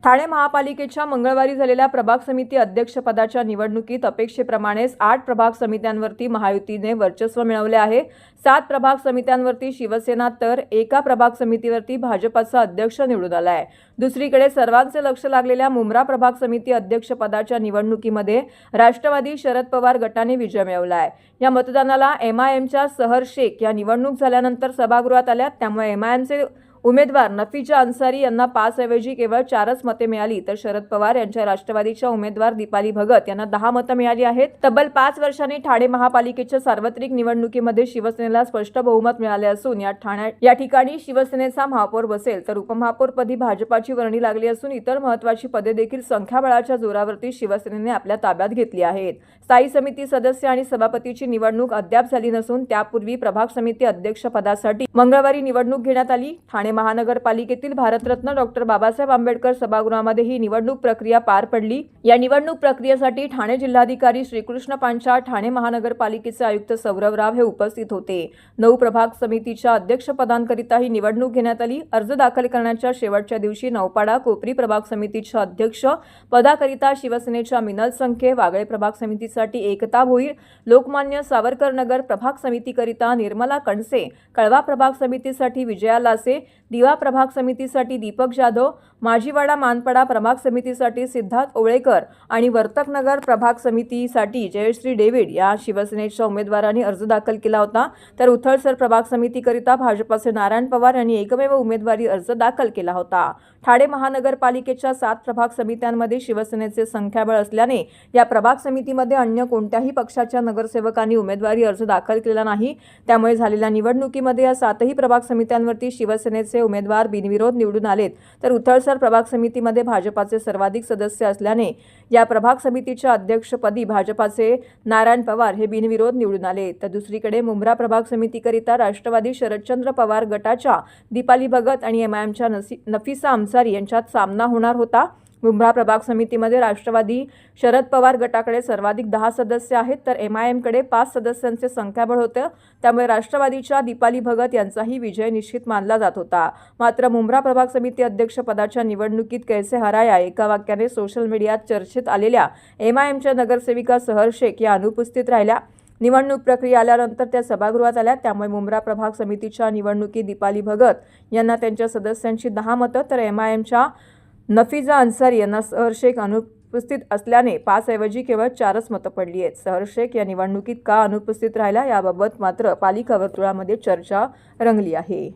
ठाणे महापालिकेच्या मंगळवारी झालेल्या प्रभाग समिती अध्यक्षपदाच्या निवडणुकीत अपेक्षेप्रमाणेच 8 प्रभाग समित्यांवरती महायुतीने वर्चस्व मिळवले आहे। 7 प्रभाग समित्यांवरती शिवसेना तर एका प्रभाग समितीवरती भाजपचा अध्यक्ष निवडून आला आहे। दुसरीकडे सर्वांचे लक्ष लागलेल्या मुंब्रा प्रभाग समिती अध्यक्षपदाच्या निवडणुकीमध्ये राष्ट्रवादी शरद पवार गटाने विजय मिळवला आहे। या मतदानाला एमआयएमच्या सहर शेख या निवडणूक झाल्यानंतर सभागृहात आल्या, त्यामुळे एमआयएमचे उमेदवार नफीजा अन्सारी यांना 5 ऐवजी केवळ 4च मते मिळाली, तर शरद पवार यांच्या राष्ट्रवादीच्या उमेदवार दीपाली भगत यांना 10 मते मिळाली आहेत। तब्बल 5 वर्षांनी ठाणे महापालिकेच्या सार्वत्रिक निवडणुकीमध्ये शिवसेनेला स्पष्ट बहुमत मिळाले असून या ठिकाणी शिवसेनेचा महापौर बसेल, तर उपमहापौरपदी भाजपाची वर्णी लागली असून इतर महत्त्वाची पदे देखील संख्याबळाच्या जोरावरती शिवसेनेने आपल्या ताब्यात घेतली आहेत। स्थायी समिती सदस्य आणि सभापतीची निवडणूक अद्याप झाली नसून त्यापूर्वी प्रभाग समिती अध्यक्षपदासाठी मंगळवारी निवडणूक घेण्यात आली। ठाणे महानगरपालिकेतील भारतरत्न डॉक्टर बाबासाहेब आंबेडकर सभागृहामध्ये ही निवडणूक प्रक्रिया पार पडली। या निवडणूक प्रक्रियेसाठी ठाणे जिल्हाधिकारी श्रीकृष्ण पांचाळ, ठाणे महानगरपालिकेचे आयुक्त सौरभ राव हे उपस्थित होते। 9 प्रभाग समितीच्या अध्यक्षपदांकरिता ही निवडणूक घेण्यात आली। अर्ज दाखल करण्याच्या शेवटच्या दिवशी नौपाडा कोपरी प्रभाग समितीच्या अध्यक्ष पदाकरिता शिवसेनेच्या मिनल संखे, वागळे प्रभाग समितीसाठी एकता भोईर, लोकमान्य सावरकर नगर प्रभाग समितीकरिता निर्मला कणसे, कळवा प्रभाग समितीसाठी विजया लासे, दिवा प्रभाग समितीसाठी दीपक जाधव, माझीवाडा मानपाडा प्रभाग समितीसाठी सिद्धार्थ ओवळेकर आणि वर्तकनगर प्रभाग समितीसाठी जयश्री डेव्हिड या शिवसेनेच्या उमेदवारांनी अर्ज दाखल केला होता। तर उथळसर प्रभाग समितीकरिता भाजपाचे नारायण पवार यांनी एकमेव उमेदवारी अर्ज दाखल केला होता। ठाणे महानगरपालिकेच्या 7 प्रभाग समित्यांमध्ये शिवसेनेचे संख्याबळ असल्याने या प्रभाग समितीमध्ये अन्य कोणत्याही पक्षाच्या नगरसेवकांनी उमेदवारी अर्ज दाखल केला नाही। त्यामुळे झालेल्या निवडणुकीमध्ये या 7ही प्रभाग समित्यांवरती शिवसेनेचे उमेदवार बिनविरोध निवडून आलेत, तर उथळसर प्रभाग समितीमध्ये भाजपाचे सर्वाधिक सदस्य असल्याने या प्रभाग समितीच्या अध्यक्षपदी भाजपाचे नारायण पवार हे बिनविरोध निवडून आले। तर दुसरीकडे मुंब्रा प्रभाग समितीकरिता राष्ट्रवादी शरदचंद्र पवार गटाच्या दीपाली भगत आणि एमआयएमच्या नफीसा अन्सारी यांच्यात सामना होणार होता। मुंब्रा प्रभाग समितीमध्ये राष्ट्रवादी शरद पवार गटाकडे सर्वाधिक 10 सदस्य आहेत, तर एमआयएमकडे 5 सदस्यांचे संख्याबळ होते, त्यामुळे राष्ट्रवादीच्या दीपाली भगत यांचाही विजय निश्चित मानला जात होता। मात्र मुंब्रा प्रभाग समिती अध्यक्षपदाच्या निवडणुकीत कैसे हराया एका वाक्याने सोशल मीडियात चर्चेत आलेल्या एमआयएमच्या नगरसेविका सहर शेख या अनुपस्थित राहिल्या। निवडणूक प्रक्रिया आल्यानंतर त्या सभागृहात आल्या, त्यामुळे मुंब्रा प्रभाग समितीच्या निवडणुकीत दीपाली भगत यांना त्यांच्या सदस्यांची 10 मतं, तर एमआयएमच्या नफीजा अन्सारी यांना सहर शेख अनुपस्थित असल्याने 5 ऐवजी केवळ 4च मतं पडली आहेत। सहर शेख या निवडणुकीत का अनुपस्थित राहिला याबाबत मात्र पालिका वर्तुळामध्ये चर्चा रंगली आहे।